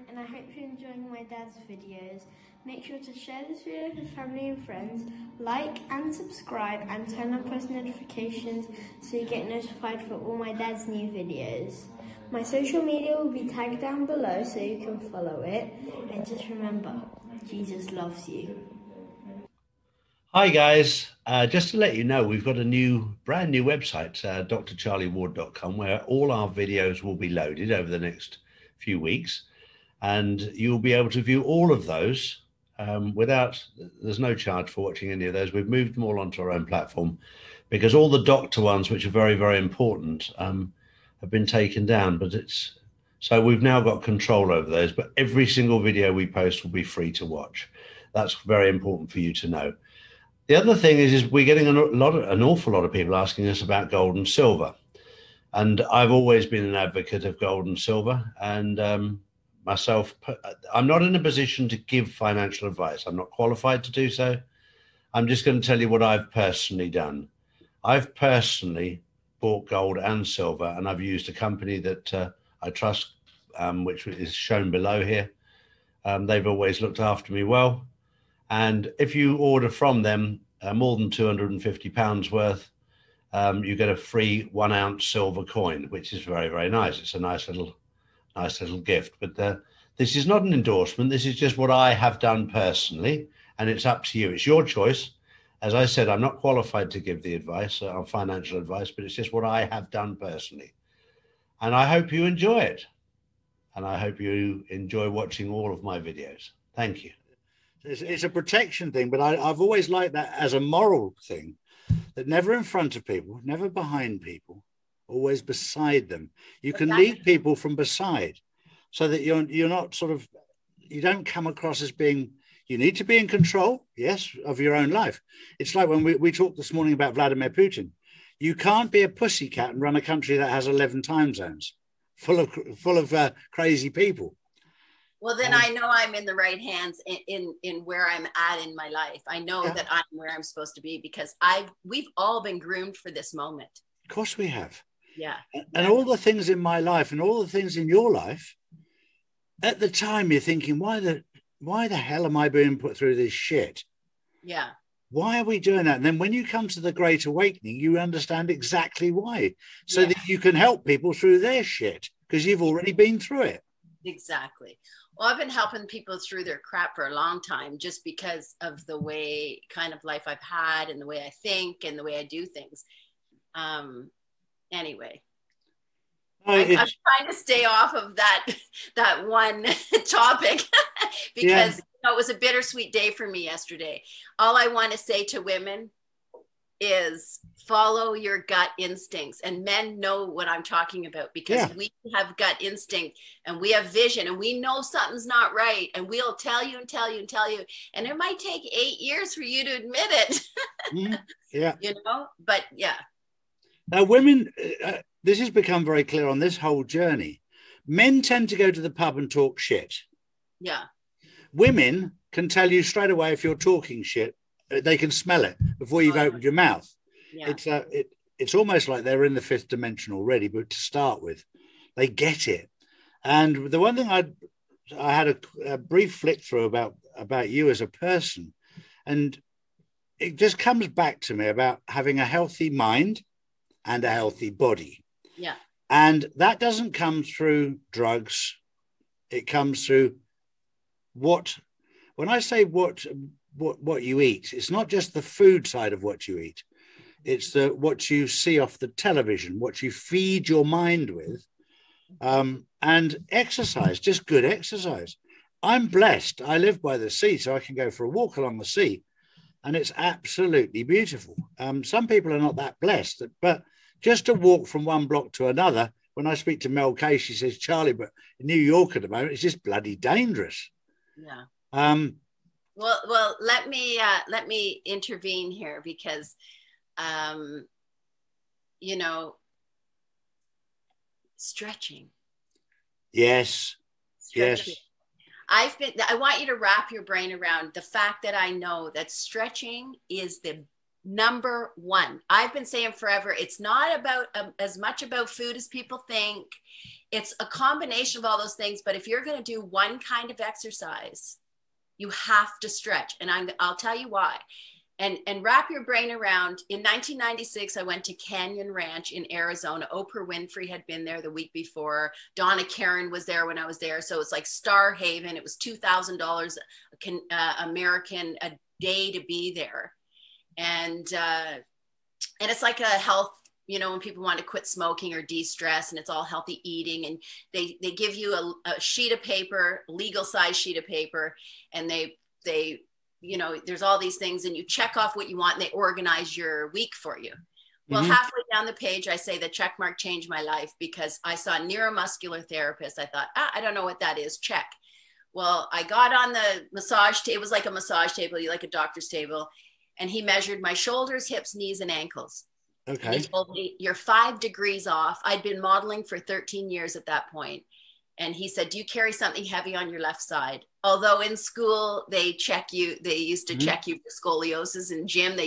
And I hope you're enjoying my dad's videos. Make sure to share this video with family and friends, like and subscribe, and turn on post notifications so you get notified for all my dad's new videos. My social media will be tagged down below so you can follow it. And just remember, Jesus loves you. Hi guys, just to let you know, we've got a brand new website, drcharlieward.com, where all our videos will be loaded over the next few weeks. And you'll be able to view all of those there's no charge for watching any of those. We've moved them all onto our own platform because all the doctor ones, which are very, very important, have been taken down. So we've now got control over those, but every single video we post will be free to watch. That's very important for you to know. The other thing is we're getting an awful lot of people asking us about gold and silver. And I've always been an advocate of gold and silver, and myself, I'm not in a position to give financial advice. I'm not qualified to do so. I'm just going to tell you what I've personally done. I've personally bought gold and silver, and I've used a company that I trust, which is shown below here. They've always looked after me well. And if you order from them more than £250 worth, you get a free 1 ounce silver coin, which is very, very nice. It's a nice little gift. But this is not an endorsement. This is just what I have done personally, and it's up to you. It's your choice. As I said, I'm not qualified to give the advice on financial advice, but it's just what I have done personally. And I hope you enjoy it. And I hope you enjoy watching all of my videos. Thank you. It's a protection thing, but I've always liked that as a moral thing, that never in front of people, never behind people, always beside them. You can lead people from beside so that you're not sort of, you don't come across as being, you need to be in control, yes, of your own life. It's like when we talked this morning about Vladimir Putin. You can't be a pussycat and run a country that has 11 time zones full of crazy people. Well, then I know I'm in the right hands in where I'm at in my life. I know that I'm where I'm supposed to be because we've all been groomed for this moment. Of course we have. Yeah. And all the things in my life and all the things in your life, at the time you're thinking, why the hell am I being put through this shit? Yeah. Why are we doing that? And then when you come to the Great Awakening, you understand exactly why, so that you can help people through their shit because you've already been through it. Exactly. Well, I've been helping people through their crap for a long time just because of the way kind of life I've had and the way I think and the way I do things. Anyway, I'm trying to stay off of that one topic because it was a bittersweet day for me yesterday. All I want to say to women is follow your gut instincts, and men know what I'm talking about because we have gut instinct and we have vision and we know something's not right and we'll tell you and tell you and tell you, and it might take 8 years for you to admit it. You know, but now women, this has become very clear on this whole journey. Men tend to go to the pub and talk shit. Women can tell you straight away if you're talking shit. They can smell it before you've opened your mouth. It's almost like they're in the fifth dimension already, but to start with, they get it. And the one thing I had a brief flick through about you as a person, and it just comes back to me about having a healthy mind and a healthy body. And that doesn't come through drugs. It comes through when I say what you eat, it's not just the food side of what you eat. It's what you see off the television, what you feed your mind with, and exercise, just good exercise. I'm blessed. I live by the sea, so I can go for a walk along the sea, and it's absolutely beautiful. Some people are not that blessed, but just to walk from one block to another, when I speak to Mel Kay, she says, Charlie, but in New York at the moment, it's just bloody dangerous. Well, let me intervene here because, you know, stretching Yes. Stretch Yes. I want you to wrap your brain around the fact that I know that stretching is the number one. I've been saying forever, it's not about as much about food as people think. It's a combination of all those things. But if you're going to do one kind of exercise, you have to stretch. And I'll tell you why. And wrap your brain around. In 1996, I went to Canyon Ranch in Arizona. Oprah Winfrey had been there the week before. Donna Karen was there when I was there. So it's like Star Haven. It was $2,000 American a day to be there. And it's like a health, you know, when people want to quit smoking or de-stress, and it's all healthy eating. And they give you a sheet of paper, legal size sheet of paper, and they you know, there's all these things, and you check off what you want, and they organize your week for you. Well, halfway down the page, I say the check mark changed my life, because I saw a neuromuscular therapist. I thought, I don't know what that is. Check. Well, I got on the massage table. It was like a massage table, like a doctor's table. And he measured my shoulders, hips, knees, and ankles. Okay. And he told me, you're 5 degrees off. I'd been modeling for 13 years at that point. And he said, do you carry something heavy on your left side? Although in school, they used to check you for scoliosis. In gym, you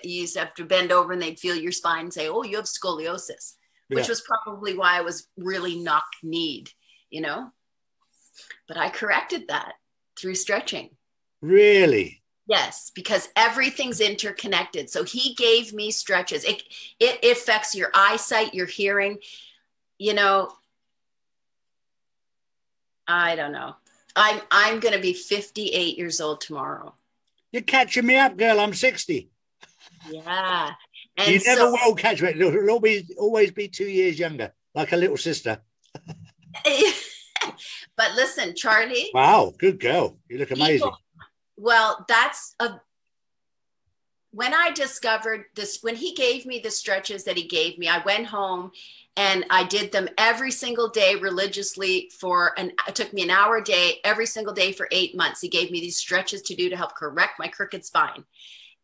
used to have to bend over, and they'd feel your spine and say, oh, you have scoliosis, which was probably why I was really knock-kneed, you know? But I corrected that through stretching. Really? Yes, because everything's interconnected. So he gave me stretches. It affects your eyesight, your hearing, you know. I don't know. I'm going to be 58 years old tomorrow. You're catching me up, girl. I'm 60. Yeah. And you never will catch me. It'll always be 2 years younger, like a little sister. But listen, Charlie. Wow, good girl. You look amazing. Well, when I discovered this, when he gave me the stretches that he gave me, I went home and I did them every single day religiously it took me an hour a day, every single day for 8 months. He gave me these stretches to do to help correct my crooked spine.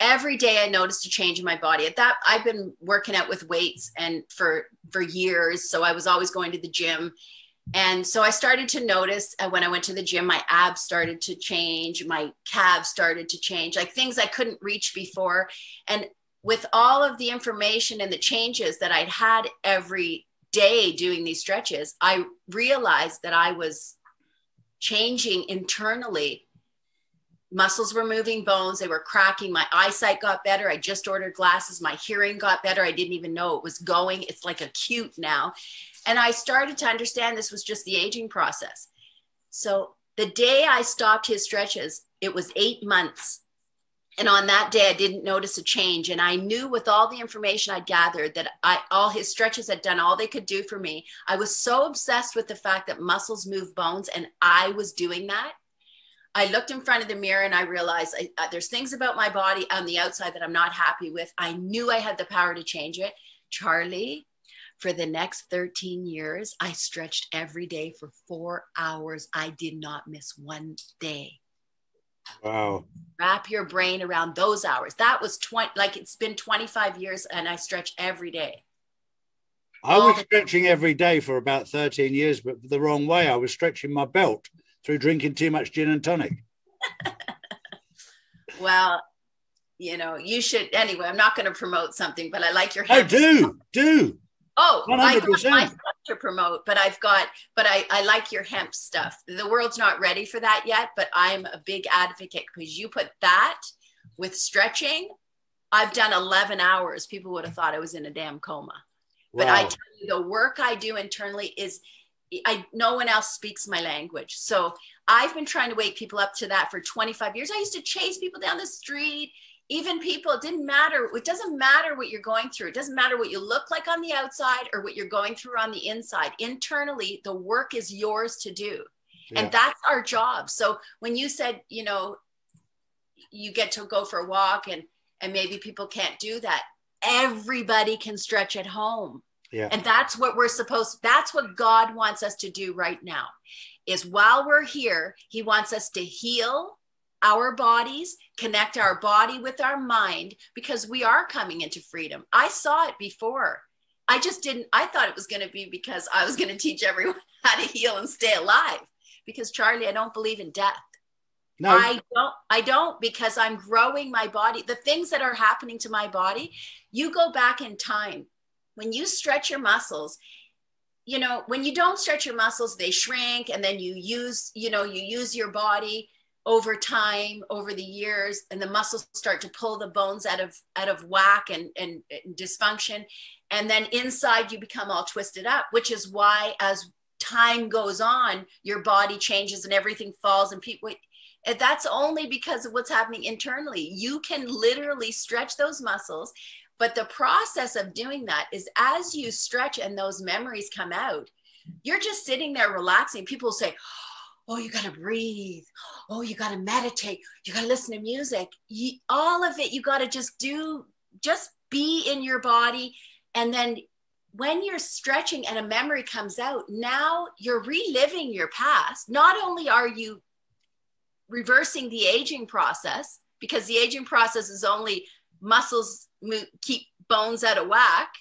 Every day I noticed a change in my body. I've been working out with weights and for years. So I was always going to the gym. And so I started to notice when I went to the gym, my abs started to change, my calves started to change, like things I couldn't reach before. And with all of the information and the changes that I'd had every day doing these stretches, I realized that I was changing internally. Muscles were moving, bones, they were cracking. My eyesight got better. I just ordered glasses. My hearing got better. I didn't even know it was going. It's like acute now. And I started to understand this was just the aging process. So the day I stopped his stretches, it was 8 months. And on that day, I didn't notice a change. And I knew with all the information I'd gathered that all his stretches had done all they could do for me. I was so obsessed with the fact that muscles move bones, and I was doing that. I looked in front of the mirror and I realized there's things about my body on the outside that I'm not happy with. I knew I had the power to change it. Charlie, for the next 13 years, I stretched every day for 4 hours. I did not miss one day. Wow. Wrap your brain around those hours. That was it's been 25 years and I stretch every day. I was stretching every day for about 13 years, but the wrong way. I was stretching my belt through drinking too much gin and tonic. Well, you know, you should, anyway, I'm not going to promote something, but I like your hemp. Oh, do. Oh, 100%. I got my stuff to promote, but I like your hemp stuff. The world's not ready for that yet, but I'm a big advocate because you put that with stretching. I've done 11 hours. People would have thought I was in a damn coma. Wow. But I tell you, the work I do internally is, no one else speaks my language. So I've been trying to wake people up to that for 25 years. I used to chase people down the street. Even people, it didn't matter. It doesn't matter what you're going through. It doesn't matter what you look like on the outside or what you're going through on the inside. Internally, the work is yours to do. Yeah. And that's our job. So when you said, you know, you get to go for a walk and maybe people can't do that, everybody can stretch at home. Yeah. And that's what that's what God wants us to do right now, is while we're here, he wants us to heal our bodies, connect our body with our mind, because we are coming into freedom. I saw it before. I just didn't, I thought it was going to be because I was going to teach everyone how to heal and stay alive. Because Charlie, I don't believe in death. No, I don't, because I'm growing my body. The things that are happening to my body, you go back in time. When you stretch your muscles, you know, when you don't stretch your muscles, they shrink, and then you use your body over time, over the years, and the muscles start to pull the bones out of whack and dysfunction. And then inside you become all twisted up, which is why as time goes on, your body changes and everything falls, and people, that's only because of what's happening internally. You can literally stretch those muscles, but the process of doing that is as you stretch and those memories come out, you're just sitting there relaxing. People say, oh, you got to breathe. Oh, you got to meditate. You got to listen to music. All of it, you got to just be in your body. And then when you're stretching and a memory comes out, now you're reliving your past. Not only are you reversing the aging process, because the aging process is only muscles keep bones out of whack.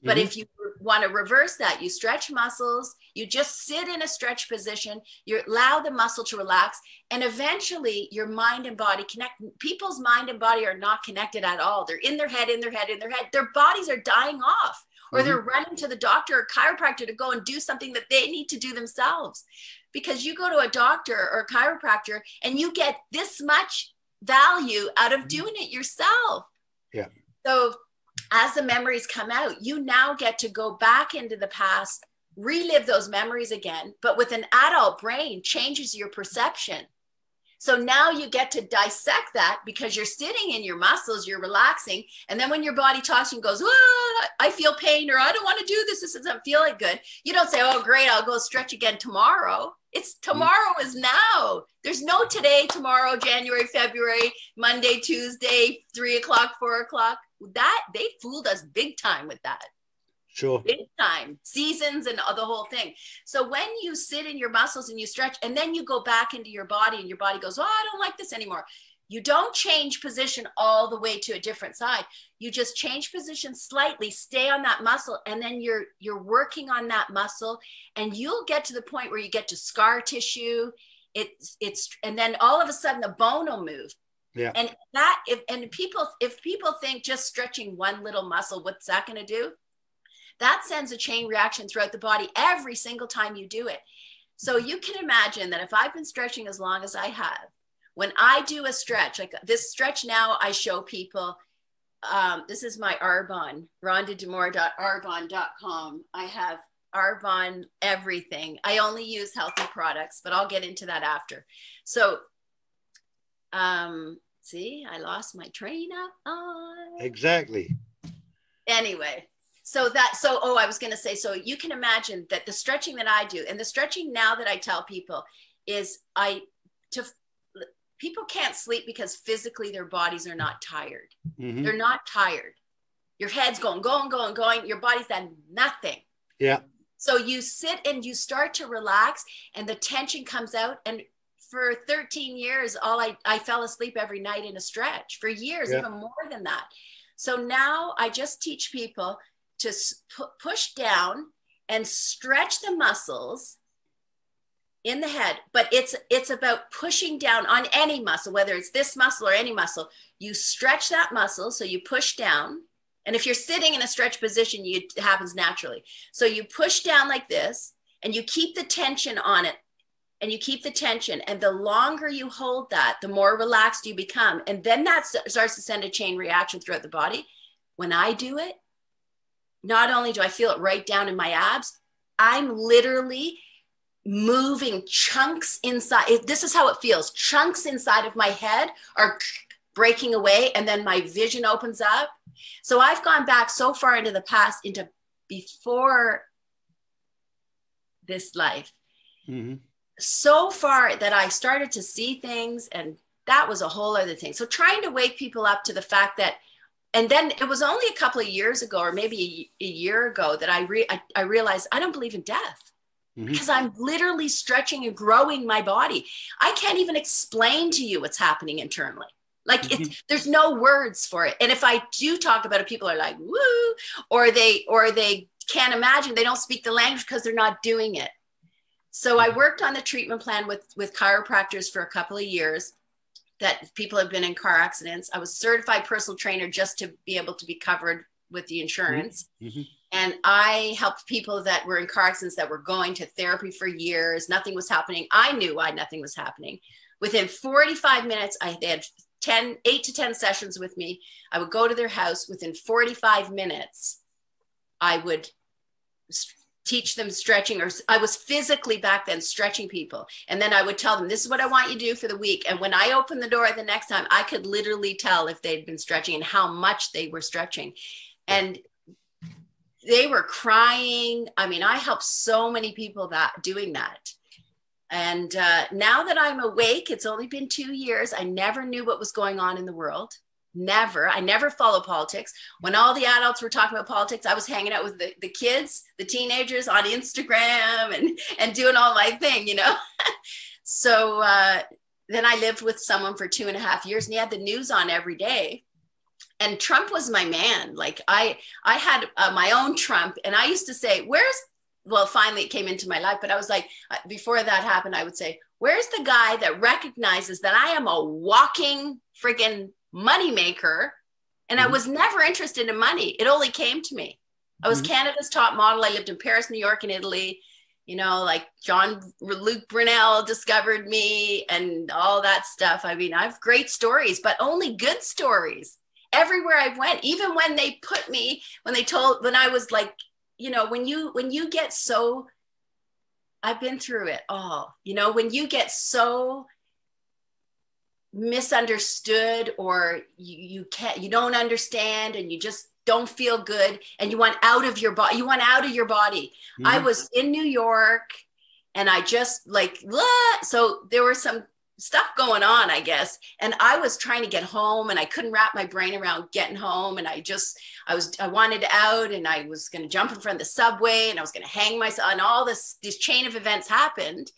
But if you want to reverse that, you stretch muscles, you just sit in a stretch position, you allow the muscle to relax, and eventually your mind and body connect. People's mind and body are not connected at all. They're in their head, in their head, in their head. Their bodies are dying off, or they're running to the doctor or chiropractor to go and do something that they need to do themselves. Because you go to a doctor or a chiropractor and you get this much value out of doing it yourself. Yeah. So as the memories come out, you now get to go back into the past, relive those memories again, but with an adult brain, changes your perception. So now you get to dissect that because you're sitting in your muscles, you're relaxing. And then when your body talks and goes, oh, I feel pain, or I don't want to do this, this doesn't feel like good. You don't say, oh, great, I'll go stretch again tomorrow. It's tomorrow is now. There's no today, tomorrow, January, February, Monday, Tuesday, 3 o'clock, 4 o'clock. That they fooled us big time with that. Sure. Big time. Seasons and the whole thing. So when you sit in your muscles and you stretch, and then you go back into your body and your body goes, oh, I don't like this anymore. You don't change position all the way to a different side. You just change position slightly, stay on that muscle, and then you're working on that muscle, and you'll get to the point where you get to scar tissue. And then all of a sudden the bone will move. Yeah. And if people think just stretching one little muscle, what's that going to do? That sends a chain reaction throughout the body every single time you do it. So you can imagine that if I've been stretching as long as I have, when I do a stretch, like this stretch now, I show people, this is my Arbonne, rhondademore.arbonne.com. I have Arbonne everything. I only use healthy products, but I'll get into that after. So, see, I lost my train of thought. Exactly. Anyway, I was going to say, so you can imagine that the stretching that I do, and the stretching now that I tell people is people can't sleep because physically their bodies are not tired. Mm-hmm. They're not tired. Your head's going. Your body's done nothing. Yeah. So you sit and you start to relax, and the tension comes out. And for 13 years, I fell asleep every night in a stretch for years, even more than that. So now I just teach people to push down and stretch the muscles in the head, but it's about pushing down on any muscle, whether it's this muscle or any muscle. You stretch that muscle, so you push down. And if you're sitting in a stretch position, it happens naturally. So you push down like this, and you keep the tension on it, and you keep the tension. And the longer you hold that, the more relaxed you become. And then that starts to send a chain reaction throughout the body. When I do it, not only do I feel it right down in my abs, I'm literally moving chunks inside. This is how it feels. Chunks inside of my head are breaking away, and then my vision opens up. So I've gone back so far into the past, into before this life, so far that I started to see things, and that was a whole other thing. So trying to wake people up to the fact that, and then it was only a couple of years ago, or maybe a year ago, that I realized I don't believe in death. Because I'm literally stretching and growing my body. I can't even explain to you what's happening internally. Like there's no words for it. And if I do talk about it, people are like, woo, or they can't imagine. They don't speak the language because they're not doing it. So I worked on the treatment plan with chiropractors for a couple of years, that people have been in car accidents. I was certified personal trainer just to be able to be covered with the insurance. Mm-hmm. And I helped people that were in car accidents that were going to therapy for years. Nothing was happening. I knew why nothing was happening. Within 45 minutes, they had 8 to 10 sessions with me. I would go to their house. Within 45 minutes, I would teach them stretching, or I was physically back then stretching people. And then I would tell them, this is what I want you to do for the week. And when I opened the door the next time, I could literally tell if they'd been stretching and how much they were stretching. And they were crying. I mean, I helped so many people doing that. And now that I'm awake, it's only been 2 years. I never knew what was going on in the world. Never. I never follow politics. When all the adults were talking about politics, I was hanging out with the kids, the teenagers on Instagram and doing all my thing, you know? So then I lived with someone for 2.5 years, and he had the news on every day. And Trump was my man. Like I had my own Trump, and I used to say, well, finally it came into my life, but I was like, before that happened, I would say, where's the guy that recognizes that I am a walking friggin' moneymaker? And I was never interested in money. It only came to me. I was Canada's top model. I lived in Paris, New York, and Italy. You know, like Luke Brunel discovered me and all that stuff. I mean, I have great stories, but only good stories. Everywhere I went, even when they put me, when I was like, you know, when you get so, I've been through it all, you know, when you get so misunderstood, or you don't understand, and you just don't feel good, and you want out of your body. Mm-hmm. I was in New York, and I just like, so there was some stuff going on, I guess. And I was trying to get home, and I couldn't wrap my brain around getting home. And I wanted out, and I was going to jump in front of the subway, and I was going to hang myself, and all this chain of events happened.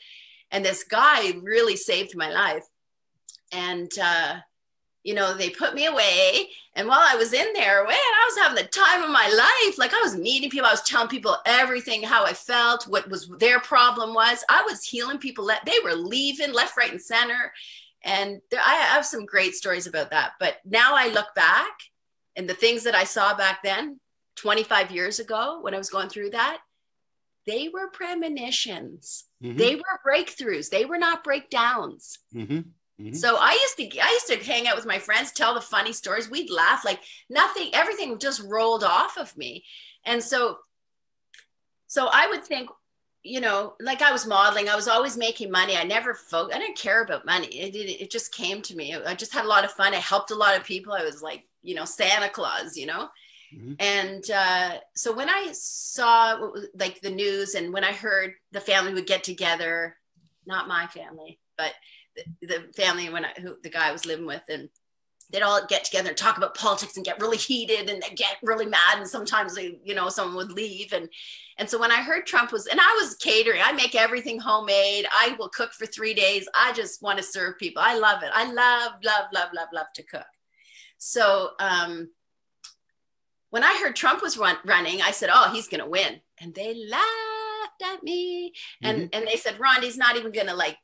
And this guy really saved my life. And, you know, they put me away. And while I was in there, man, I was having the time of my life. Like, I was meeting people. I was telling people everything, how I felt, what was their problem was. I was healing people. They were leaving left, right, and center. And I have some great stories about that. But now I look back, and the things that I saw back then, 25 years ago, when I was going through that, they were premonitions. Mm-hmm. They were breakthroughs. They were not breakdowns. Mm-hmm. Mm-hmm. So I used to hang out with my friends, tell the funny stories. We'd laugh like nothing, everything just rolled off of me. And so I would think, you know, like I was modeling, I was always making money. I didn't care about money. It just came to me. I just had a lot of fun. I helped a lot of people. I was like, you know, Santa Claus, you know? Mm-hmm. And so when I saw like the news, and when I heard the family would get together, not my family, but the family who the guy I was living with, and they'd all get together and talk about politics and get really heated, and they'd get really mad, and sometimes someone would leave. And so when I heard Trump and I was catering, I make everything homemade. I will cook for 3 days. I just want to serve people. I love it. I love to cook. So when I heard Trump was running, I said, oh, he's going to win. And they laughed at me. And they said, Rhonda, he's not even going to like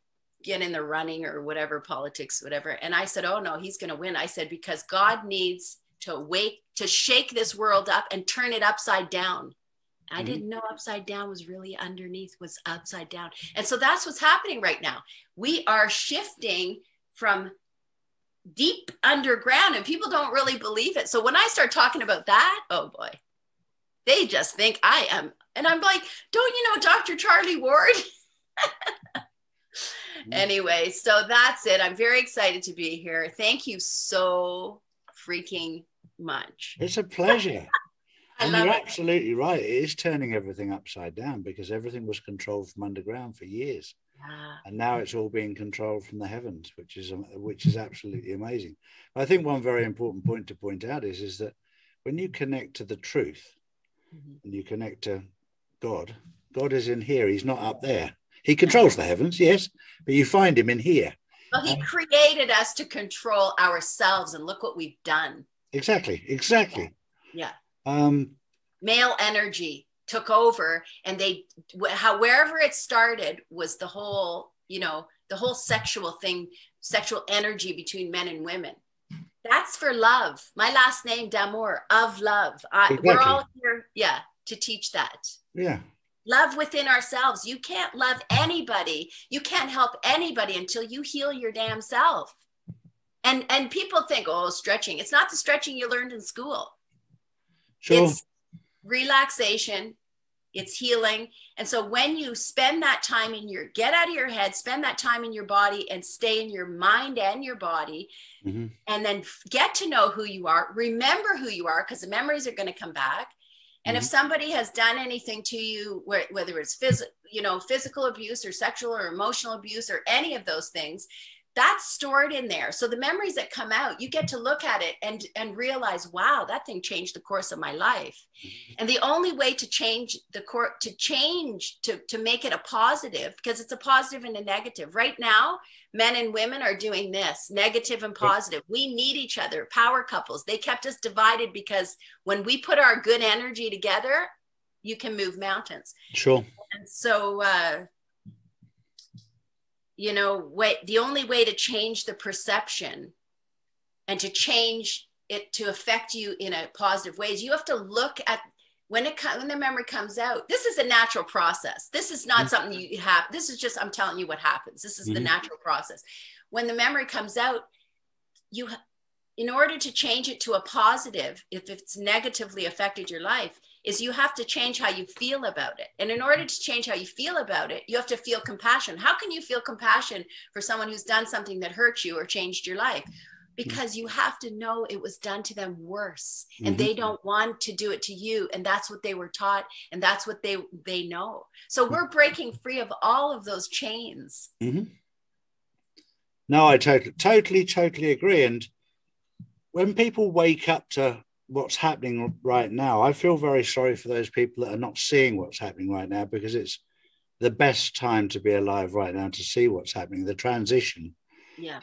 get in the running or whatever, politics, whatever. And I said, oh no, he's going to win. I said, because God needs to shake this world up and turn it upside down. I didn't know upside down was really underneath, was upside down. And so that's what's happening right now. We are shifting from deep underground, and people don't really believe it. So when I start talking about that, oh boy, they just think I am. And I'm like, don't you know Dr. Charlie Ward? Anyway, so that's it. I'm very excited to be here. Thank you so freaking much. It's a pleasure. And you're absolutely right. It is turning everything upside down, because everything was controlled from underground for years. Yeah. And now it's all being controlled from the heavens, which is absolutely amazing. But I think one very important point to point out is that when you connect to the truth, and you connect to God, God is in here. He's not up there. He controls the heavens, yes, but you find him in here. Well, he created us to control ourselves, and look what we've done. Exactly. Yeah. Male energy took over, and wherever it started was the whole, the whole sexual thing, sexual energy between men and women. That's for love. My last name, D'Amour, of love. Exactly. We're all here, to teach that. Yeah. Love within ourselves. You can't love anybody. You can't help anybody until you heal your damn self. And people think, oh, stretching. It's not the stretching you learned in school. Sure. It's relaxation. It's healing. And so when you spend that time get out of your head, spend that time in your body, and stay in your mind and your body, mm-hmm. and then get to know who you are, remember who you are, because the memories are going to come back. And mm-hmm. if somebody has done anything to you, whether it's physical abuse or sexual or emotional abuse or any of those things, that's stored in there. So the memories that come out, you get to look at it and realize, wow, that thing changed the course of my life. And the only way to change to make it a positive, because it's a positive and a negative. Right now, men and women are doing this, negative and positive. We need each other, power couples. They kept us divided, because when we put our good energy together, you can move mountains. Sure. And so, the only way to change the perception and to change it to affect you in a positive way is you have to look at when the memory comes out. This is a natural process. This is not something you have. This is just, I'm telling you what happens. This is the natural process. When the memory comes out, in order to change it to a positive, if it's negatively affected your life, is you have to change how you feel about it. And in order to change how you feel about it, you have to feel compassion. How can you feel compassion for someone who's done something that hurt you or changed your life? Because you have to know it was done to them worse, and they don't want to do it to you. And that's what they were taught, and that's what they know. So we're breaking free of all of those chains. Mm-hmm. No, I totally agree. And when people wake up to what's happening right now, I feel very sorry for those people that are not seeing what's happening right now, because it's the best time to be alive right now to see what's happening, the transition. Yeah.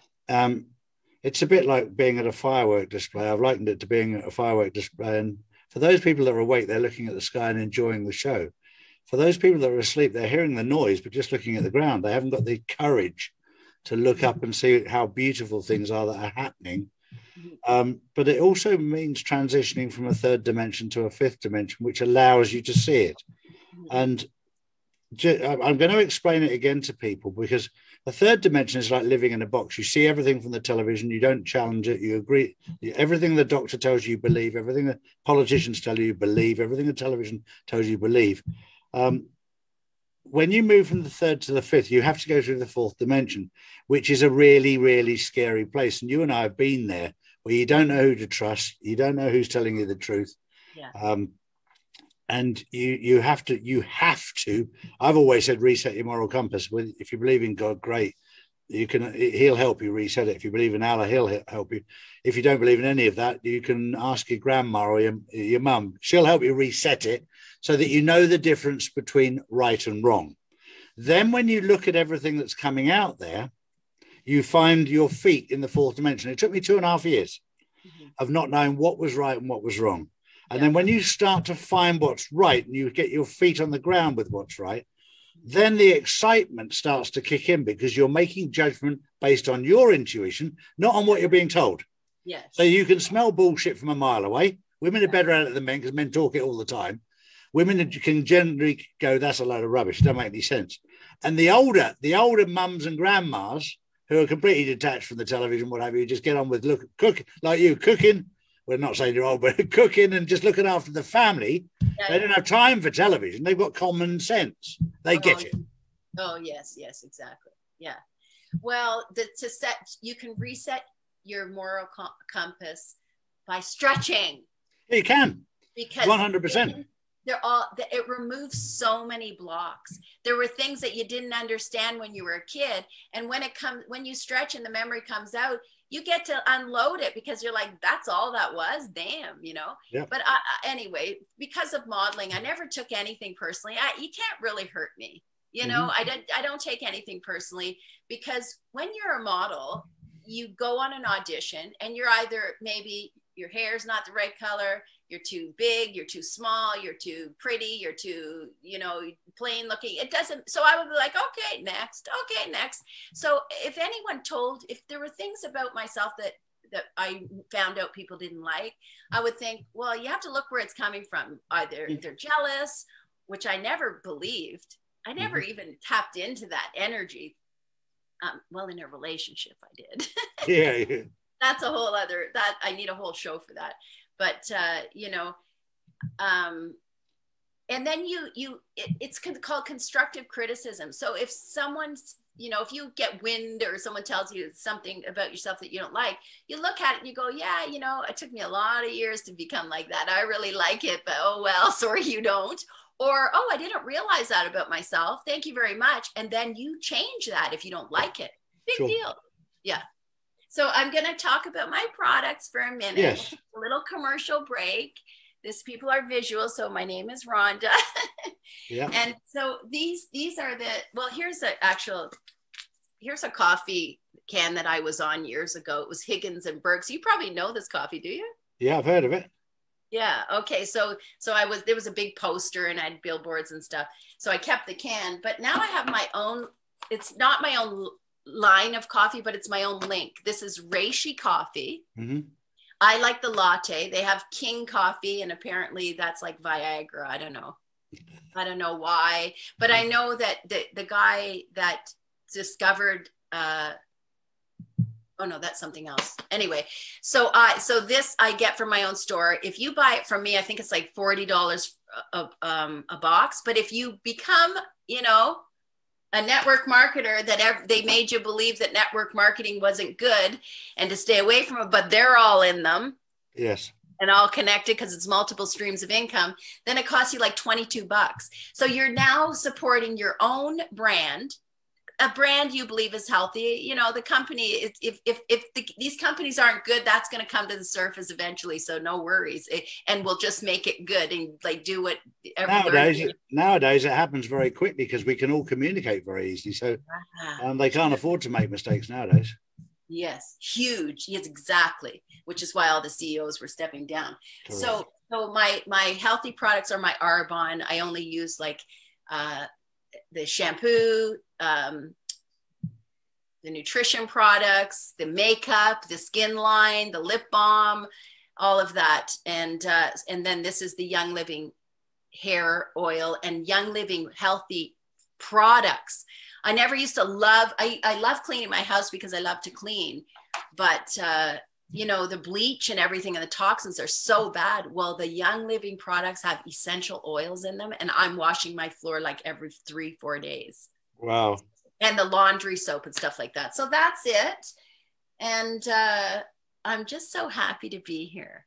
It's a bit like being at a firework display. I've likened it to being at a firework display. And for those people that are awake, they're looking at the sky and enjoying the show. For those people that are asleep, they're hearing the noise, but just looking at the ground. They haven't got the courage to look up and see how beautiful things are that are happening. But it also means transitioning from a third dimension to a fifth dimension, which allows you to see it. And I'm going to explain it again to people, because the third dimension is like living in a box. You see everything from the television. You don't challenge it. You agree. Everything the doctor tells you, you believe. Everything the politicians tell you, you believe. Everything the television tells you, you believe. When you move from the third to the fifth, you have to go through the fourth dimension, which is a really, really scary place. And you and I have been there, where you don't know who to trust. You don't know who's telling you the truth. Yeah. And you have to, I've always said, reset your moral compass. If you believe in God, great. He'll help you reset it. If you believe in Allah, he'll help you. If you don't believe in any of that, you can ask your grandma or your mum. She'll help you reset it so that you know the difference between right and wrong. Then when you look at everything that's coming out there, you find your feet in the fourth dimension. It took me 2.5 years of not knowing what was right and what was wrong. And then when you start to find what's right and you get your feet on the ground with what's right, then the excitement starts to kick in, because you're making judgment based on your intuition, not on what you're being told. Yes. So you can smell bullshit from a mile away. Women are better at it than men, because men talk it all the time. Women can generally go, that's a load of rubbish. It doesn't make any sense. And the older mums and grandmas who are completely detached from the television, what have you, just get on with cooking, like you, cooking. We're not saying you're old, but cooking and just looking after the family. They don't have time for television. They've got common sense. They get it. Oh, yes, exactly. Yeah. Well, you can reset your moral compass by stretching. Yeah, you can. Because 100%. It removes so many blocks. There were things that you didn't understand when you were a kid, and when you stretch and the memory comes out, you get to unload it, because you're like, that's all that was, damn, Yeah. But anyway, because of modeling, I never took anything personally. You can't really hurt me, I don't take anything personally, because when you're a model, you go on an audition and you're either, maybe your hair's not the right color, you're too big, you're too small, you're too pretty, you're too, you know, plain looking. It doesn't, so I would be like, okay, next, okay, next. So if anyone if there were things about myself that I found out people didn't like, I would think, well, you have to look where it's coming from. Either they're jealous, which I never believed. I never even tapped into that energy. Well, in a relationship, I did. Yeah. That's a whole other, that I need a whole show for that. But, you know, and then it's called constructive criticism. So if someone's, you know, if you get wind or someone tells you something about yourself that you don't like, you look at it and you go, yeah, you know, it took me a lot of years to become like that. I really like it, but oh, well, sorry, you don't. Or, oh, I didn't realize that about myself. Thank you very much. And then you change that if you don't like it. Big deal. Yeah. So I'm going to talk about my products for a minute. Yes. A little commercial break. People are visual. So my name is Rhonda. Yeah. And so these are well, here's a coffee can that I was on years ago. It was Higgins and Burke's. You probably know this coffee, do you? Yeah, I've heard of it. Yeah. Okay. So there was a big poster and I had billboards and stuff. So I kept the can, but now I have my own, it's not my own line of coffee, but it's my own link. This is Reishi coffee. Mm-hmm. I like the latte. They have King coffee, and apparently that's like Viagra. I don't know why, but I know that the guy that discovered, oh no, that's something else. Anyway, so this I get from my own store. If you buy it from me, I think it's like $40 a box. But if you become, you know, a network marketer, that they made you believe that network marketing wasn't good and to stay away from it, but they're all in them. Yes. And all connected because it's multiple streams of income, then it costs you like $22. So you're now supporting your own brand, a brand you believe is healthy. You know, the company, if these companies aren't good, that's going to come to the surface eventually. So no worries. And we'll just make it good and like do what nowadays it happens very quickly because we can all communicate very easily. So they can't afford to make mistakes nowadays. Yes, huge. Yes, exactly. Which is why all the CEOs were stepping down. Correct. So my healthy products are my Arbonne. I only use like the shampoo, the nutrition products, the makeup, the skin line, the lip balm, all of that. And then this is the Young Living hair oil and Young Living healthy products. I never used to I love cleaning my house because I love to clean, but you know, the bleach and everything and the toxins are so bad. Well, the Young Living products have essential oils in them, and I'm washing my floor like every 3-4 days. Wow. And the laundry soap and stuff like that. So that's it. And I'm just so happy to be here.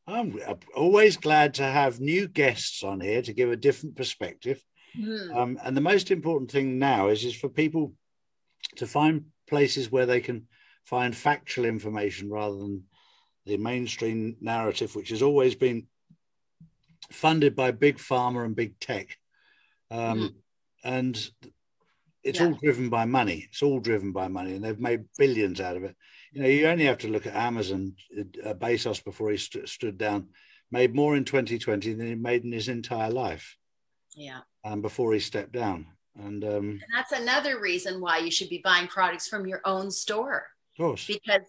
I'm always glad to have new guests on here to give a different perspective. And the most important thing now is for people to find places where they can find factual information rather than the mainstream narrative, which has always been funded by big pharma and big tech. And it's all driven by money. It's all driven by money, and they've made billions out of it. You know, you only have to look at Amazon. Bezos, before he stood down, made more in 2020 than he made in his entire life. Yeah. Before he stepped down. And that's another reason why you should be buying products from your own store. Of course. Because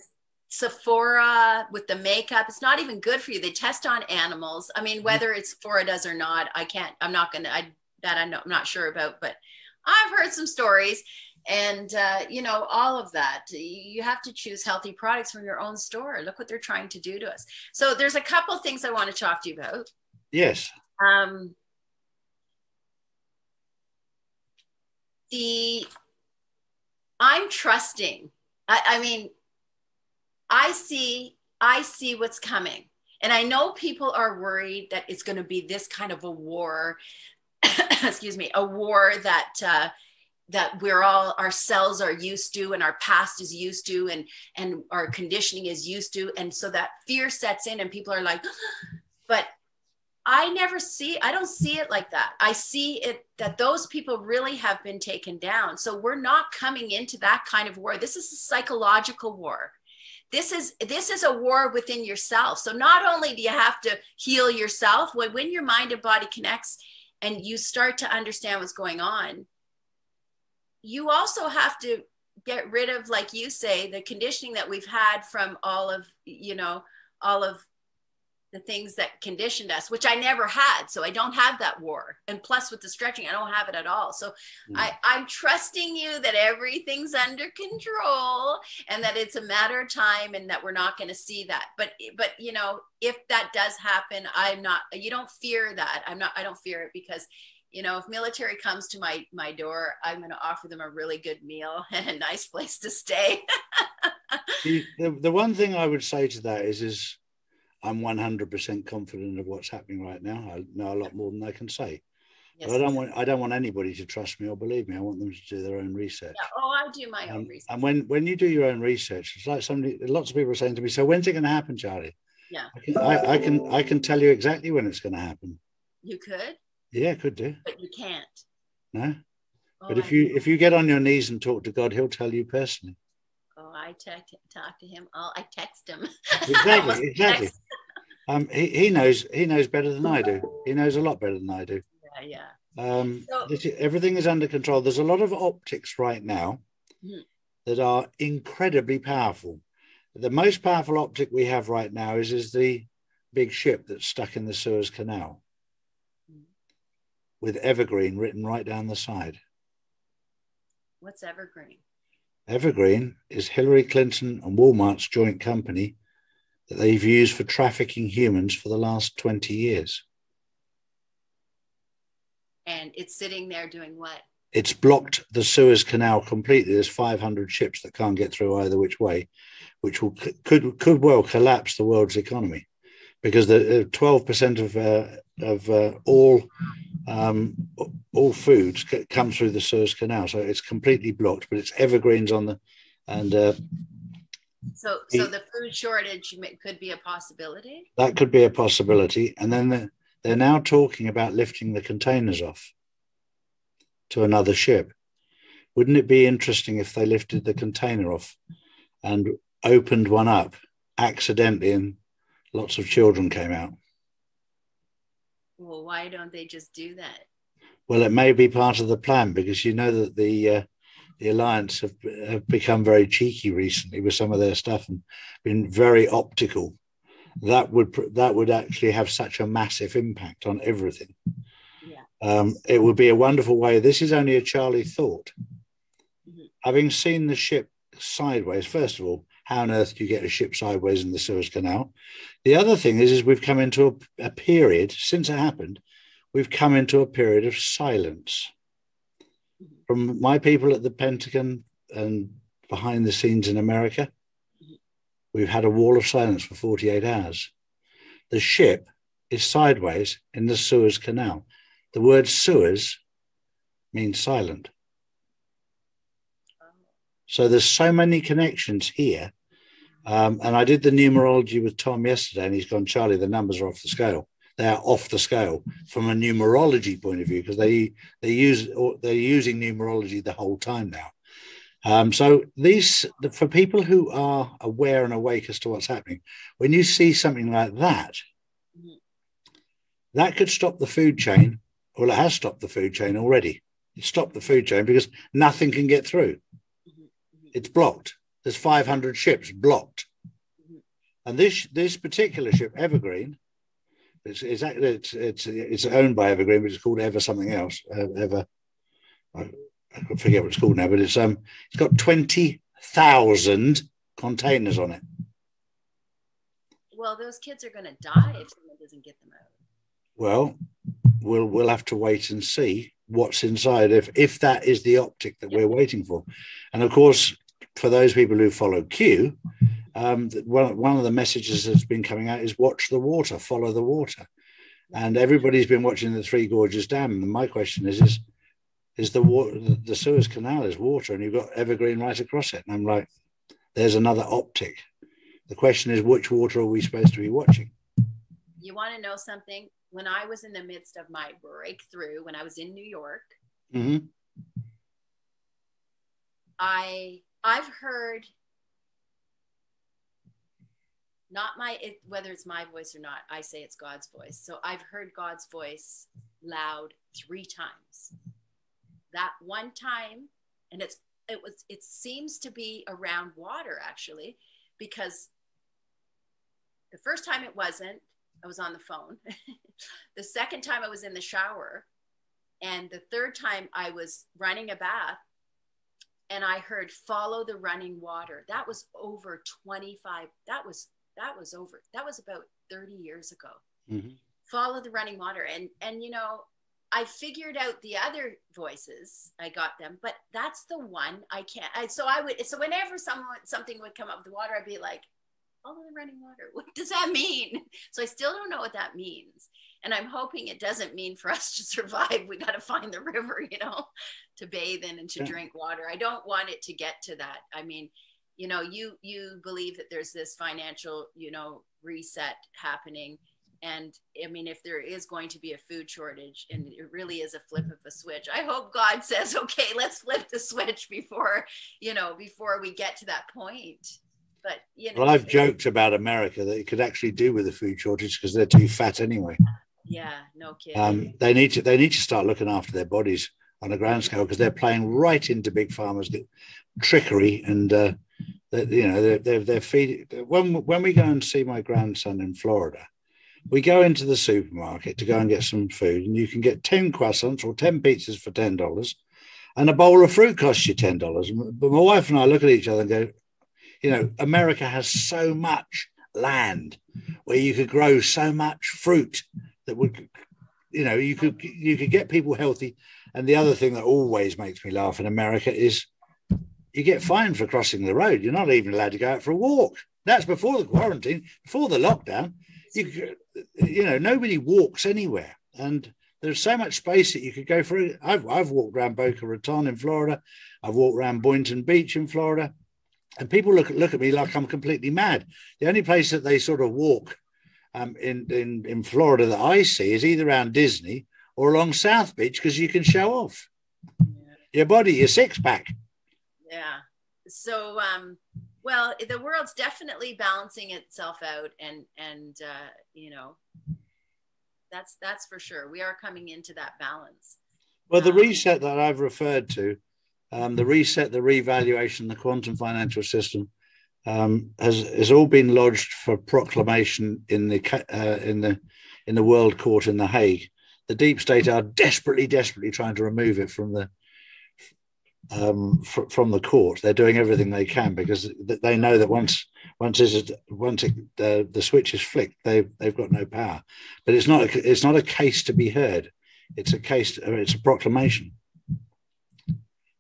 Sephora with the makeup, it's not even good for you. They test on animals. I mean, whether it's Sephora does or not, I'm not sure about, but I've heard some stories. And, you know, all of that, you have to choose healthy products from your own store. Look what they're trying to do to us. So there's a couple things I want to talk to you about. Yes. I'm trusting. I mean, I see what's coming. And I know people are worried that it's going to be this kind of a war, excuse me, a war that our cells are used to and our past is used to and our conditioning is used to. And so that fear sets in and people are like, but I don't see it like that. I see it that those people really have been taken down. So we're not coming into that kind of war. This is a psychological war. this is a war within yourself. So not only do you have to heal yourself, when your mind and body connects and you start to understand what's going on, you also have to get rid of, like you say, the conditioning that we've had from all of the things that conditioned us, which I never had. So I don't have that war. And plus with the stretching, I don't have it at all. So I'm trusting you that everything's under control and that it's a matter of time and that we're not going to see that. But, you know, if that does happen, you don't fear that. I don't fear it because, you know, if military comes to my door, I'm going to offer them a really good meal and a nice place to stay. The one thing I would say to that is I'm 100% confident of what's happening right now. I know a lot more than I can say. Yes, but I don't want anybody to trust me or believe me. I want them to do their own research. Yeah. Oh, I do my own research. And when you do your own research, it's like lots of people are saying to me, so when's it going to happen, Charlie? Yeah. I can tell you exactly when it's going to happen. You could? Yeah, I could do. But you can't. No. Oh, but if you get on your knees and talk to God, he'll tell you personally. Oh, I talk to him. I text him. Exactly. He knows better than I do. He knows a lot better than I do. Yeah. Everything is under control. There's a lot of optics right now that are incredibly powerful. The most powerful optic we have right now is the big ship that's stuck in the Suez Canal with Evergreen written right down the side. What's Evergreen? Evergreen is Hillary Clinton and Walmart's joint company that they've used for trafficking humans for the last 20 years. And it's sitting there doing what? It's blocked the Suez Canal completely. There's 500 ships that can't get through either which way, which could well collapse the world's economy, because the 12% of all foods come through the Suez Canal, so it's completely blocked. But it's Evergreens on the So the food shortage could be a possibility? That could be a possibility. And then they're now talking about lifting the containers off to another ship. Wouldn't it be interesting if they lifted the container off and opened one up accidentally and lots of children came out? Well, why don't they just do that? Well, it may be part of the plan, because you know that the Alliance have become very cheeky recently with some of their stuff and been very optical. That would actually have such a massive impact on everything. Yeah. It would be a wonderful way. This is only a Charlie thought. Mm-hmm. Having seen the ship sideways, first of all, how on earth do you get a ship sideways in the Suez Canal? The other thing is we've come into a period, since it happened, we've come into a period of silence. From my people at the Pentagon and behind the scenes in America, we've had a wall of silence for 48 hours. The ship is sideways in the Suez Canal. The word Suez means silent. So there's so many connections here. And I did the numerology with Tom yesterday, and he's gone, Charlie, the numbers are off the scale. They are off the scale from a numerology point of view, because they're using numerology the whole time now. So for people who are aware and awake as to what's happening, when you see something like that, that could stop the food chain. Well, it has stopped the food chain already. It stopped the food chain because nothing can get through. It's blocked. There's 500 ships blocked. And this particular ship, Evergreen, it's owned by Evergreen, but it's called Ever something else. I forget what it's called now, but it's got 20,000 containers on it. Well, those kids are going to die if someone doesn't get them out. Well, we'll have to wait and see what's inside, if that is the optic that we're waiting for. And of course, for those people who follow Q, one of the messages that's been coming out is watch the water, follow the water. And everybody's been watching the Three Gorges Dam. And my question is the Suez Canal is water, and you've got Evergreen right across it. And I'm like, there's another optic. The question is, which water are we supposed to be watching? You want to know something? When I was in the midst of my breakthrough, when I was in New York, I've heard whether it's my voice or not, I say it's God's voice. So I've heard God's voice loud 3 times. That one time, and it seems to be around water, actually, because the first time it wasn't. I was on the phone. The second time I was in the shower, and the third time I was running a bath, and I heard follow the running water. That was over 25. That was about 30 years ago. Mm-hmm. Follow the running water. And you know, I figured out the other voices. I got them, but that's the one I can't. So whenever something would come up with the water, I'd be like, follow the running water. What does that mean? So I still don't know what that means. And I'm hoping it doesn't mean for us to survive, we got to find the river, you know, to bathe in and to drink water. I don't want it to get to that. I mean, you know, you believe that there's this financial, you know, reset happening. And I mean, if there is going to be a food shortage and it really is a flip of a switch, I hope God says, okay, let's flip the switch before we get to that point. But, you know, well, I've joked about America that it could actually do with a food shortage because they're too fat anyway. Yeah, no kidding. They need to start looking after their bodies on a grand scale because they're playing right into big farmers' trickery, and they're feeding. When we go and see my grandson in Florida, we go into the supermarket to go and get some food, and you can get 10 croissants or 10 pizzas for $10, and a bowl of fruit costs you $10. But my wife and I look at each other and go, you know, America has so much land where you could grow so much fruit that would, you know, you could get people healthy. And the other thing that always makes me laugh in America is you get fined for crossing the road. You're not even allowed to go out for a walk. That's before the quarantine, before the lockdown. You know, nobody walks anywhere. And there's so much space that you could go through. I've walked around Boca Raton in Florida. I've walked around Boynton Beach in Florida. And people look at me like I'm completely mad. The only place that they sort of walk in Florida that I see is either around Disney or along South Beach because you can show off your body, your six-pack. Yeah. So, well, the world's definitely balancing itself out, and you know, that's for sure. We are coming into that balance. Well, the reset that I've referred to. The reset, the revaluation, the quantum financial system has all been lodged for proclamation in the World Court in The Hague. The deep state are desperately trying to remove it from the court. They're doing everything they can because they know that once the switch is flicked, they've got no power. But it's not a case to be heard. It's a proclamation.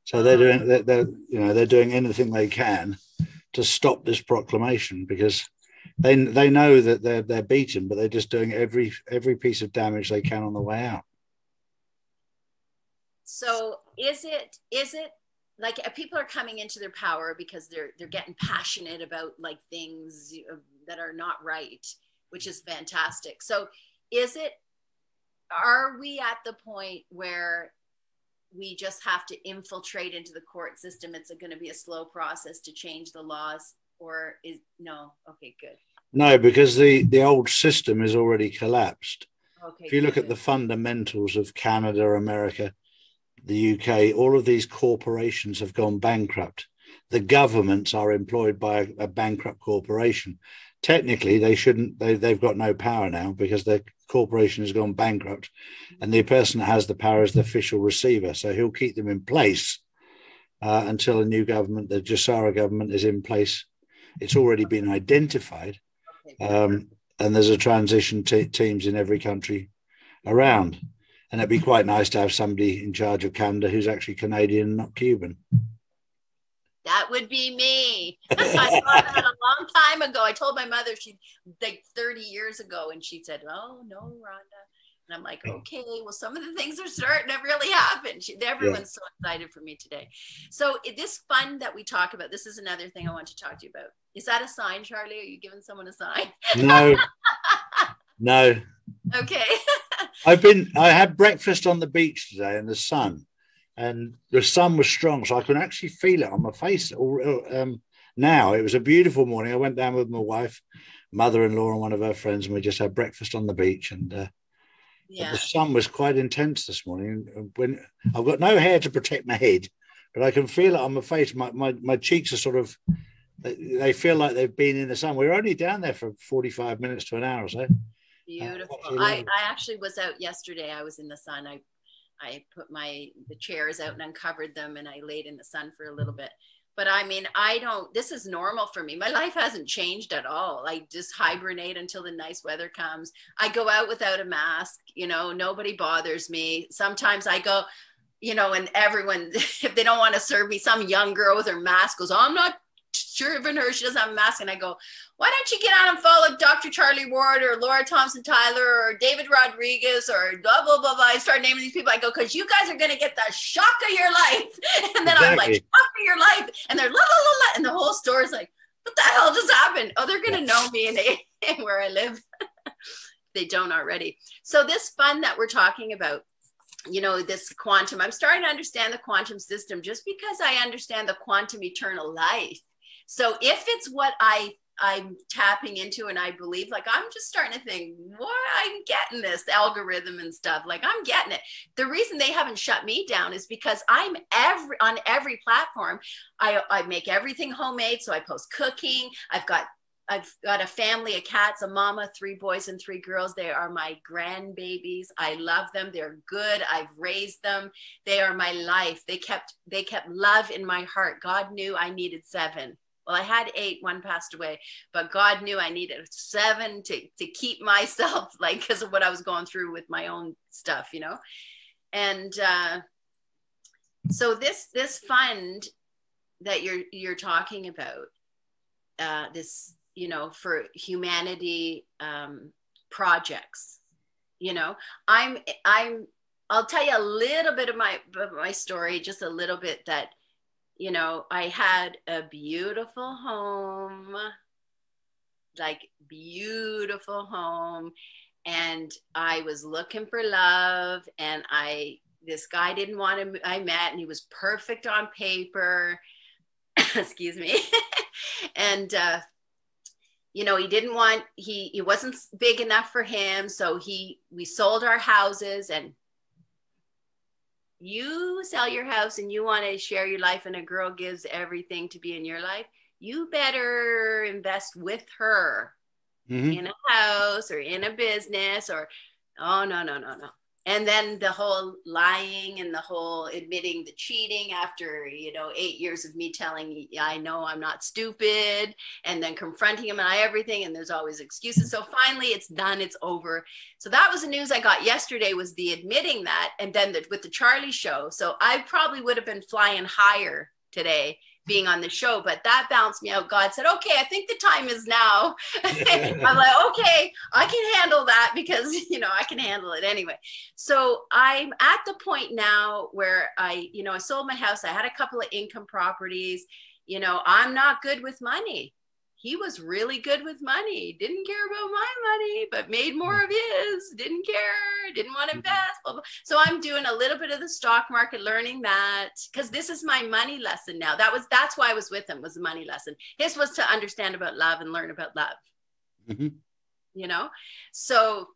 So they're doing anything they can to stop this proclamation because they know that they're beaten, but they're just doing every piece of damage they can on the way out. So is it like people are coming into their power because they're getting passionate about like things that are not right, which is fantastic. So are we at the point where we just have to infiltrate into the court system? It's going to be a slow process to change the laws, or no? Okay, good. No, because the old system is already collapsed. Okay, if you look at the fundamentals of Canada, America, the UK, all of these corporations have gone bankrupt. The governments are employed by a bankrupt corporation. Technically, they've got no power now because the corporation has gone bankrupt, and the person that has the power is the official receiver. So he'll keep them in place until a new government, the Jassara government, is in place. It's already been identified, and there's a transition teams in every country around. And it'd be quite nice to have somebody in charge of Canada who's actually Canadian, not Cuban. That would be me. I thought that a long time ago. I told my mother, like 30 years ago, and she said, "Oh no, Rhonda." And I'm like, "Okay, well, some of the things are starting to really happen." Everyone's so excited for me today. So this fun that we talk about, this is another thing I want to talk to you about. Is that a sign, Charlie? Are you giving someone a sign? No. No. Okay. I had breakfast on the beach today in the sun. And the sun was strong, so I could actually feel it on my face. Now it was a beautiful morning. I went down with my wife. mother-in-law and one of her friends, and we just had breakfast on the beach. And Yeah. the sun was quite intense this morning. When I've got no hair to protect my head, but I can feel it on my face. My cheeks are sort of, they feel like they've been in the sun. We were only down there for 45 minutes to an hour or so. Beautiful. I actually was out yesterday. I was in the sun. I put the chairs out and uncovered them, and I laid in the sun for a little bit. But I mean, this is normal for me. My life hasn't changed at all. I just hibernate until the nice weather comes. I go out without a mask, nobody bothers me. Sometimes I go, and everyone, if they don't want to serve me, some young girl with her mask goes, oh, I'm not serving her, she doesn't have a mask. And I go, why don't you get on and follow Dr. Charlie Ward or Laura Thompson Tyler or David Rodriguez or blah, blah, blah, blah. I start naming these people. I go, because you guys are going to get the shock of your life. And then I'm like, shock of your life. And they're la, la, la, la. And the whole store is like, what the hell just happened? Oh, they're going to know me and where I live. They don't already. So this fun that we're talking about, this quantum, I'm starting to understand the quantum system just because I understand the quantum eternal life. So if it's what I'm tapping into and I believe, like, I'm just starting to think, what, I'm getting this algorithm and stuff, like I'm getting it. The reason they haven't shut me down is because I'm on every platform. I make everything homemade. So I post cooking. I've got a family of cats, a mama, 3 boys and 3 girls. They are my grandbabies. I love them. They're good. I've raised them. They are my life. They kept love in my heart. God knew I needed 7. Well, I had 8, 1 passed away, but God knew I needed 7 to keep myself, like, because of what I was going through with my own stuff, And so this fund that you're talking about, this, for humanity projects, I'll tell you a little bit of my story, just a little bit that. I had a beautiful home, and I was looking for love, and this guy didn't want to, I met, and he was perfect on paper, excuse me. And, he didn't want, he wasn't big enough for him. So we sold our houses, and you sell your house and you want to share your life and a girl gives everything to be in your life, you better invest with her in a house or in a business or, oh, no. And then the whole lying and the whole admitting the cheating after, 8 years of me telling, I know I'm not stupid, and then confronting him and everything. And there's always excuses. So finally it's done. It's over. So that was the news I got yesterday, was the admitting that. And then with the Charlie show. So I probably would have been flying higher today being on the show, but that bounced me out. God said, okay, I think the time is now. I'm like, okay, I can handle that because, I can handle it anyway. So I'm at the point now where I sold my house. I had a couple of income properties. I'm not good with money. He was really good with money, didn't care about my money, but made more of his, didn't care, didn't want to invest, blah, blah. So I'm doing a little bit of the stock market, learning that, because this is my money lesson now. That's why I was with him, was the money lesson. His was to understand about love and learn about love, So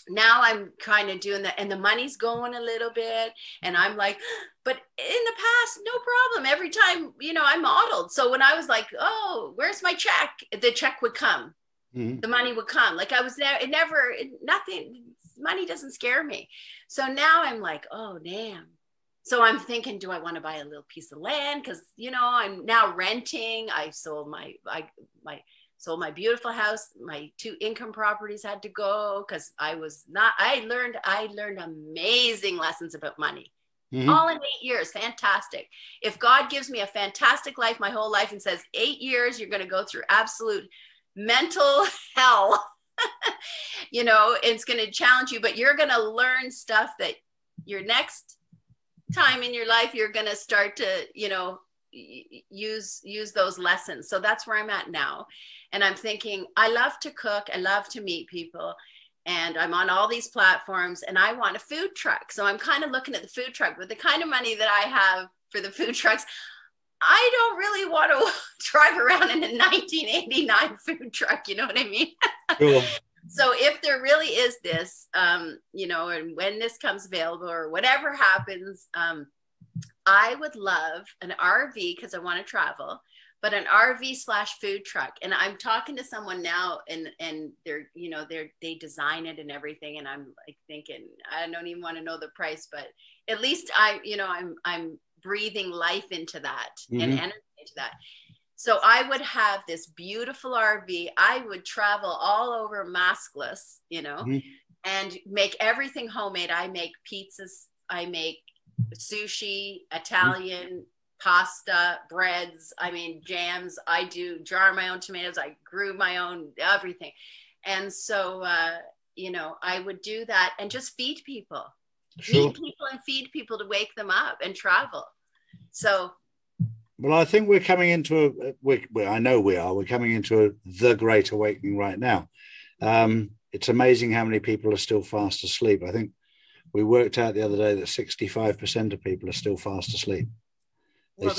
now I'm kind of doing that, and the money's going a little bit, and I'm like, but in the past, no problem. Every time, I modeled. So when I was like, oh, where's my check? The check would come. The money would come. Like I was there, nothing, money doesn't scare me. So now I'm like, oh, damn. So I'm thinking, do I want to buy a little piece of land? Because, I'm now renting. I sold my beautiful house. My 2 income properties had to go because I learned amazing lessons about money. All in 8 years. Fantastic. If God gives me a fantastic life, my whole life, and says 8 years, you're going to go through absolute mental hell, it's going to challenge you, but you're going to learn stuff that your next time in your life, you're going to start to, use those lessons. So that's where I'm at now. And I'm thinking, I love to cook. I love to meet people. And I'm on all these platforms, and I want a food truck. So I'm kind of looking at the food truck with the kind of money that I have for the food trucks. I don't really want to drive around in a 1989 food truck. You know what I mean? Sure. So if there really is this, you know, and when this comes available or whatever happens, I would love an RV because I want to travel, but an RV/food truck. And I'm talking to someone now, and they're, you know, they design it and everything. And I'm like thinking, I don't even want to know the price, but at least I'm breathing life into that and energy into that. So I would have this beautiful RV. I would travel all over maskless, you know, and make everything homemade. I make pizzas. I make sushi, Italian, pasta, breads. I mean, jams. I do jar my own tomatoes. I grew my own everything. And so, you know, I would do that and just feed people. Sure. Feed people to wake them up and travel. So, well, I think we're coming into I know we are. We're coming into the Great Awakening right now. It's amazing how many people are still fast asleep. I think we worked out the other day that 65% of people are still fast asleep. Well,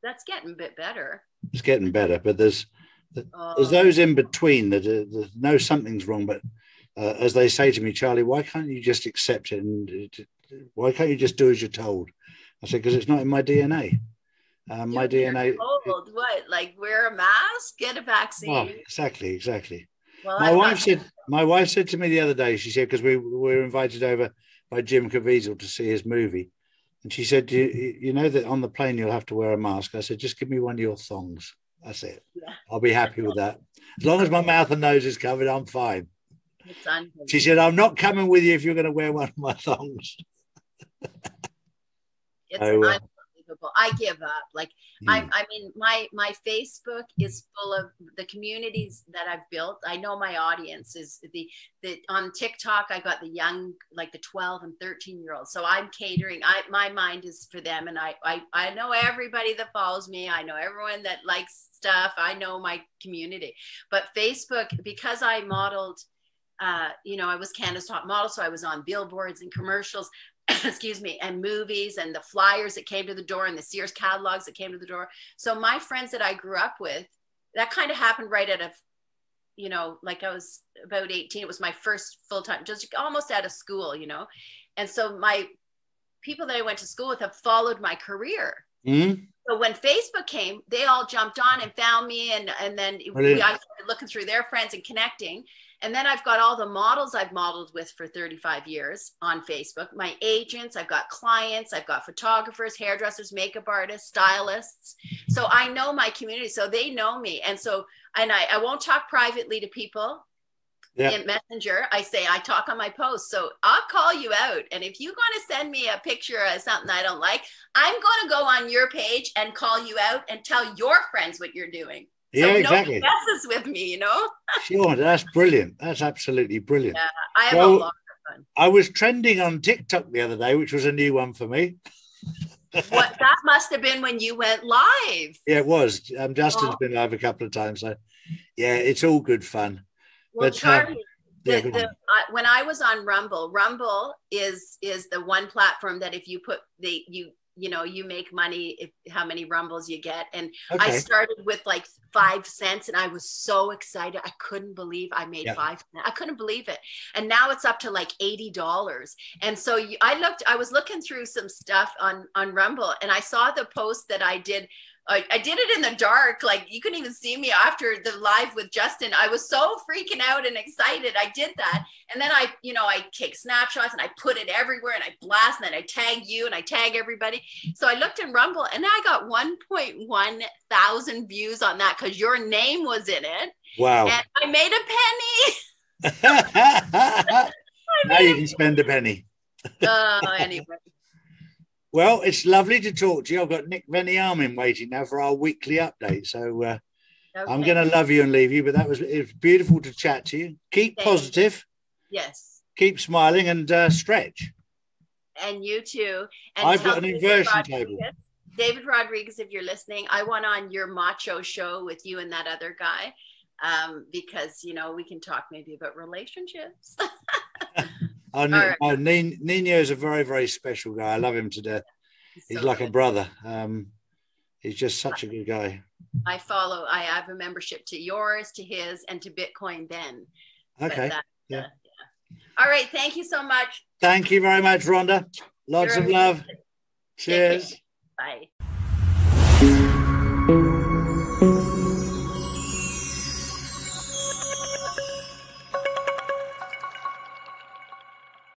that's getting a bit better. It's getting better, but there's those in between that know something's wrong. But as they say to me, Charlie, why can't you just accept it? And why can't you just do as you're told? I said, because it's not in my DNA. My DNA. Told what? Like wear a mask, get a vaccine. Oh, exactly. Well, my wife said to me the other day. She said, because we were invited over by Jim Caviezel to see his movie, and she said, you know that on the plane you'll have to wear a mask. I said, just give me one of your thongs. That's it. Yeah. I'll be happy with that. As long as my mouth and nose is covered, I'm fine. She said, I'm not coming with you if you're going to wear one of my thongs. It's unbelievable. I give up. Like I mean, my Facebook is full of the communities that I've built. I know my audience is the on TikTok. I got the young, like the 12 and 13-year-olds. So I'm catering. My mind is for them, and I know everybody that follows me. I know everyone that likes stuff. I know my community. But Facebook, because I modeled, you know, I was Canada's top model, so I was on billboards and commercials. Excuse me, and movies and the flyers that came to the door and the Sears catalogs that came to the door. So my friends that I grew up with, that kind of happened right out of, you know, like I was about 18. It was my first full-time, just almost out of school, you know. And so my people that I went to school with have followed my career. So when Facebook came, they all jumped on and found me. And then I started looking through their friends and connecting. And then I've got all the models I've modeled with for 35 years on Facebook, my agents, I've got clients, I've got photographers, hairdressers, makeup artists, stylists. So I know my community, so they know me. And so, and I won't talk privately to people in Messenger. I talk on my posts. So I'll call you out. And if you're going to send me a picture of something I don't like, I'm going to go on your page and call you out and tell your friends what you're doing. So yeah, exactly. Nobody messes with me, you know. Sure, that's brilliant. That's absolutely brilliant. Yeah, I have a lot of fun. I was trending on TikTok the other day, which was a new one for me. What that must have been when you went live. Yeah, it was. Justin's been live a couple of times, so yeah, it's all good fun. Well, but Charlie, when I was on Rumble is the one platform that if you put you know, you make money how many rumbles you get. And I started with like 5 cents and I was so excited. I couldn't believe I made 5 cents. I couldn't believe it. And now it's up to like $80. And so I was looking through some stuff on Rumble, and I saw the post that I did. I did it in the dark. Like you couldn't even see me after the live with Justin. I was so freaking out and excited. I did that. And then I take snapshots and I put it everywhere and I blast, and then I tag you and I tag everybody. So I looked in Rumble and I got 1.1 thousand views on that because your name was in it. Wow. And I made a penny. Now you can spend a penny. Anyway. Well, it's lovely to talk to you. I've got Nick Veniamin waiting now for our weekly update. So I'm going to love you and leave you. But it was beautiful to chat to you. Keep positive. Yes. Keep smiling and stretch. And you too. And I've got an inversion table. David Rodriguez, if you're listening, I want on your macho show with you and that other guy because, you know, we can talk maybe about relationships. Nino is a very, very special guy. I love him to death. He's like a brother. He's just such a good guy. I have a membership to yours, to his, and to Bitcoin Ben. Okay. Yeah. All right. Thank you so much. Thank you very much, Rhonda. Lots of love. Cheers. Bye.